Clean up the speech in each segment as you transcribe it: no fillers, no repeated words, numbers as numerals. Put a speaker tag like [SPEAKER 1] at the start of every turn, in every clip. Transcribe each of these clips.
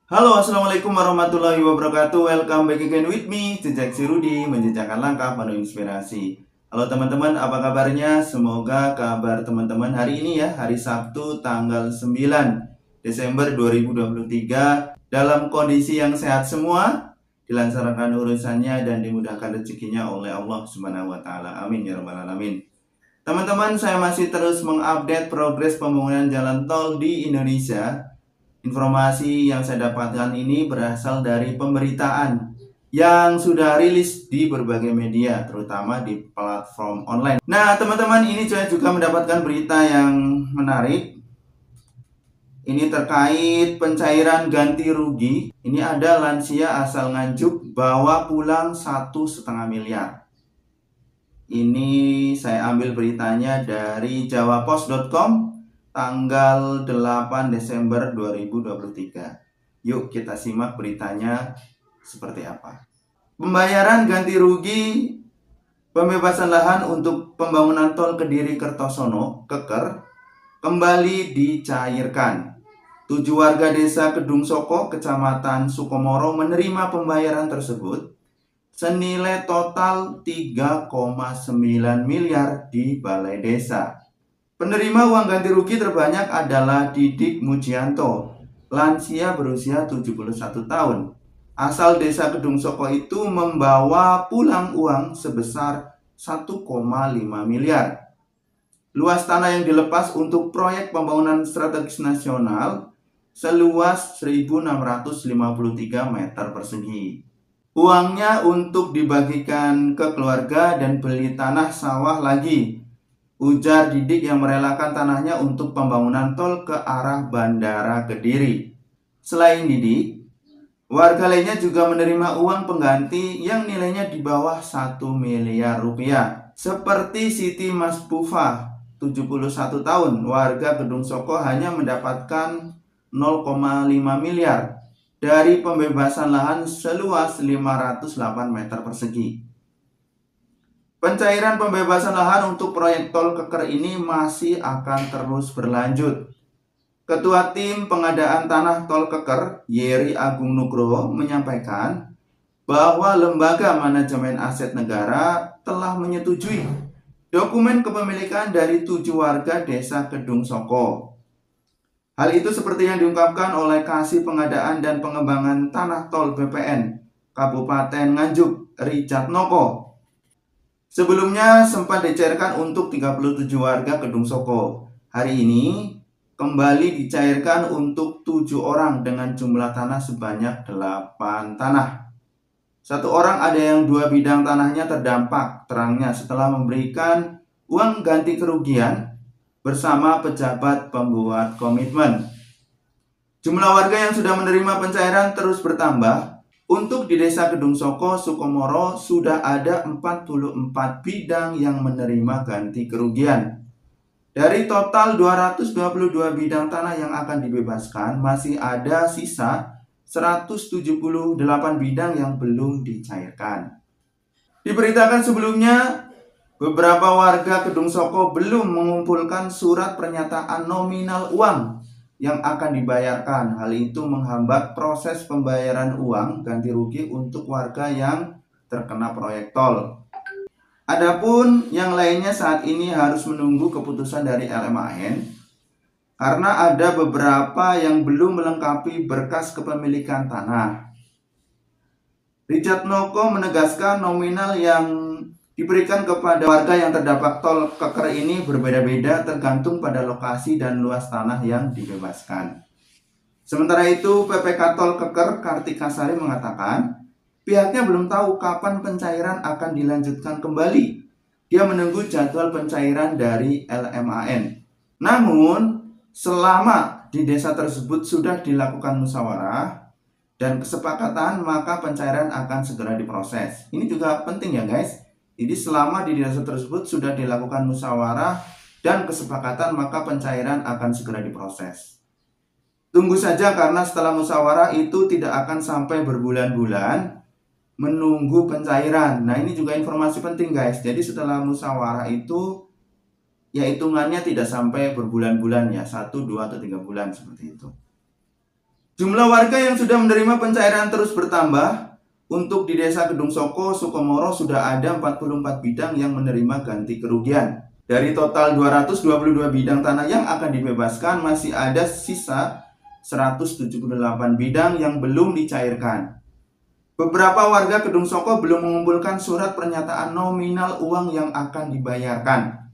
[SPEAKER 1] Halo, assalamualaikum warahmatullahi wabarakatuh. Welcome back again with me, Jejak si Rudi, menjejakkan langkah penuh inspirasi. Halo teman-teman, apa kabarnya? Semoga kabar teman-teman hari ini ya, hari Sabtu tanggal 9 Desember 2023 dalam kondisi yang sehat semua, dilancarkan urusannya dan dimudahkan rezekinya oleh Allah Subhanahu wa taala. Amin ya rabbal alamin. Teman-teman, saya masih terus mengupdate progres pembangunan jalan tol di Indonesia. Informasi yang saya dapatkan ini berasal dari pemberitaan yang sudah rilis di berbagai media, terutama di platform online. Nah, teman-teman, ini saya juga mendapatkan berita yang menarik. Ini terkait pencairan ganti rugi. Ini ada lansia asal Nganjuk bawa pulang 1,5 miliar. Ini saya ambil beritanya dari jawapos.com tanggal 8 Desember 2023. Yuk kita simak beritanya seperti apa. Pembayaran ganti rugi pembebasan lahan untuk pembangunan tol Kediri Kertosono Keker kembali dicairkan. 7 warga desa Kedung Soko, Kecamatan Sukomoro menerima pembayaran tersebut senilai total 3,9 miliar di Balai Desa. Penerima uang ganti rugi terbanyak adalah Didik Mujianto, lansia berusia 71 tahun. Asal desa Kedung Soko itu membawa pulang uang sebesar 1,5 miliar. Luas tanah yang dilepas untuk proyek pembangunan strategis nasional seluas 1.653 meter persegi. Uangnya untuk dibagikan ke keluarga dan beli tanah sawah lagi, ujar Didik yang merelakan tanahnya untuk pembangunan tol ke arah Bandara Kediri. Selain Didik, warga lainnya juga menerima uang pengganti yang nilainya di bawah 1 miliar rupiah. Seperti Siti Maspufa, 71 tahun, warga Gedung Soko hanya mendapatkan 0,5 miliar dari pembebasan lahan seluas 508 meter persegi. Pencairan pembebasan lahan untuk proyek tol Keker ini masih akan terus berlanjut. Ketua Tim Pengadaan Tanah Tol Keker, Yeri Agung Nugroho, menyampaikan bahwa Lembaga Manajemen Aset Negara telah menyetujui dokumen kepemilikan dari 7 warga desa Kedung Soko. Hal itu seperti yang diungkapkan oleh Kasih Pengadaan dan Pengembangan Tanah Tol BPN Kabupaten Nganjuk, Richard Noko. Sebelumnya sempat dicairkan untuk 37 warga Kedung Soko. Hari ini kembali dicairkan untuk 7 orang dengan jumlah tanah sebanyak 8 tanah. Satu orang ada yang 2 bidang tanahnya terdampak, terangnya setelah memberikan uang ganti kerugian bersama pejabat pembuat komitmen. Jumlah warga yang sudah menerima pencairan terus bertambah. Untuk di Desa Kedung Soko, Sukomoro sudah ada 44 bidang yang menerima ganti kerugian. Dari total 222 bidang tanah yang akan dibebaskan, masih ada sisa 178 bidang yang belum dicairkan. Diberitakan sebelumnya, beberapa warga Kedung Soko belum mengumpulkan surat pernyataan nominal uang yang akan dibayarkan. Hal itu menghambat proses pembayaran uang ganti rugi untuk warga yang terkena proyek tol. Adapun yang lainnya saat ini harus menunggu keputusan dari LMAN karena ada beberapa yang belum melengkapi berkas kepemilikan tanah. Richard Noko menegaskan nominal yang diberikan kepada warga yang terdampak tol Keker ini berbeda-beda tergantung pada lokasi dan luas tanah yang dibebaskan. Sementara itu, PPK Tol Keker Kartika Sari mengatakan pihaknya belum tahu kapan pencairan akan dilanjutkan kembali. Dia menunggu jadwal pencairan dari LMAN. Namun, selama di desa tersebut sudah dilakukan musyawarah dan kesepakatan, maka pencairan akan segera diproses. Ini juga penting ya guys. Jadi selama di desa tersebut sudah dilakukan musyawarah dan kesepakatan, maka pencairan akan segera diproses. Tunggu saja karena setelah musyawarah itu tidak akan sampai berbulan-bulan menunggu pencairan. Nah ini juga informasi penting guys. Jadi setelah musyawarah itu ya hitungannya tidak sampai berbulan-bulan ya, 1, 2, atau 3 bulan seperti itu. Jumlah warga yang sudah menerima pencairan terus bertambah. Untuk di Desa Kedung Soko, Sukomoro sudah ada 44 bidang yang menerima ganti kerugian. Dari total 222 bidang tanah yang akan dibebaskan, masih ada sisa 178 bidang yang belum dicairkan. Beberapa warga Kedung Soko belum mengumpulkan surat pernyataan nominal uang yang akan dibayarkan.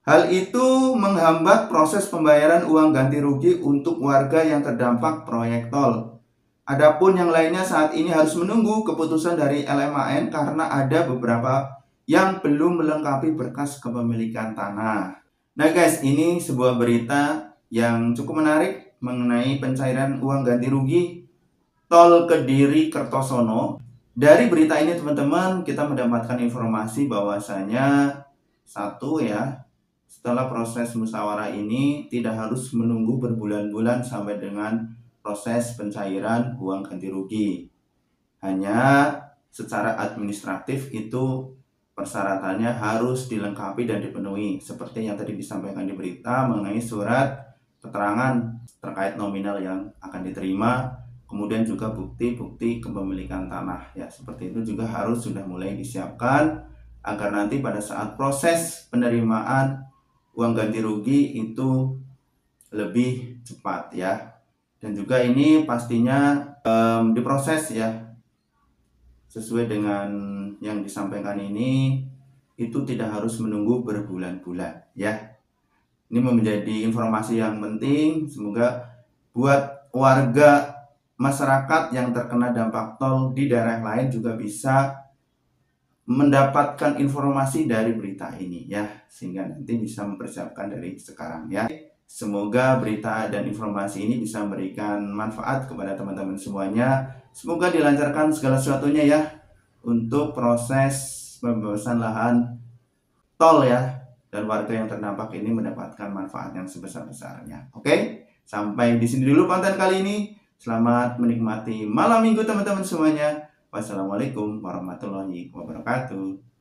[SPEAKER 1] Hal itu menghambat proses pembayaran uang ganti rugi untuk warga yang terdampak proyek tol. Adapun yang lainnya saat ini harus menunggu keputusan dari LMAN karena ada beberapa yang belum melengkapi berkas kepemilikan tanah. Nah guys, ini sebuah berita yang cukup menarik mengenai pencairan uang ganti rugi tol Kediri Kertosono. Dari berita ini teman-teman, kita mendapatkan informasi bahwasanya satu ya, setelah proses musyawarah ini tidak harus menunggu berbulan-bulan sampai dengan proses pencairan uang ganti rugi. Hanya secara administratif itu persyaratannya harus dilengkapi dan dipenuhi seperti yang tadi disampaikan di berita mengenai surat keterangan terkait nominal yang akan diterima, kemudian juga bukti-bukti kepemilikan tanah ya, seperti itu juga harus sudah mulai disiapkan agar nanti pada saat proses penerimaan uang ganti rugi itu lebih cepat ya. Dan juga ini pastinya diproses ya sesuai dengan yang disampaikan ini, itu tidak harus menunggu berbulan-bulan ya. Ini menjadi informasi yang penting, semoga buat warga masyarakat yang terkena dampak tol di daerah lain juga bisa mendapatkan informasi dari berita ini ya, sehingga nanti bisa mempersiapkan dari sekarang ya. Semoga berita dan informasi ini bisa memberikan manfaat kepada teman-teman semuanya. Semoga dilancarkan segala sesuatunya ya untuk proses pembebasan lahan tol ya, dan warga yang terdampak ini mendapatkan manfaat yang sebesar-besarnya. Oke, sampai di sini dulu konten kali ini. Selamat menikmati malam minggu teman-teman semuanya. Wassalamualaikum warahmatullahi wabarakatuh.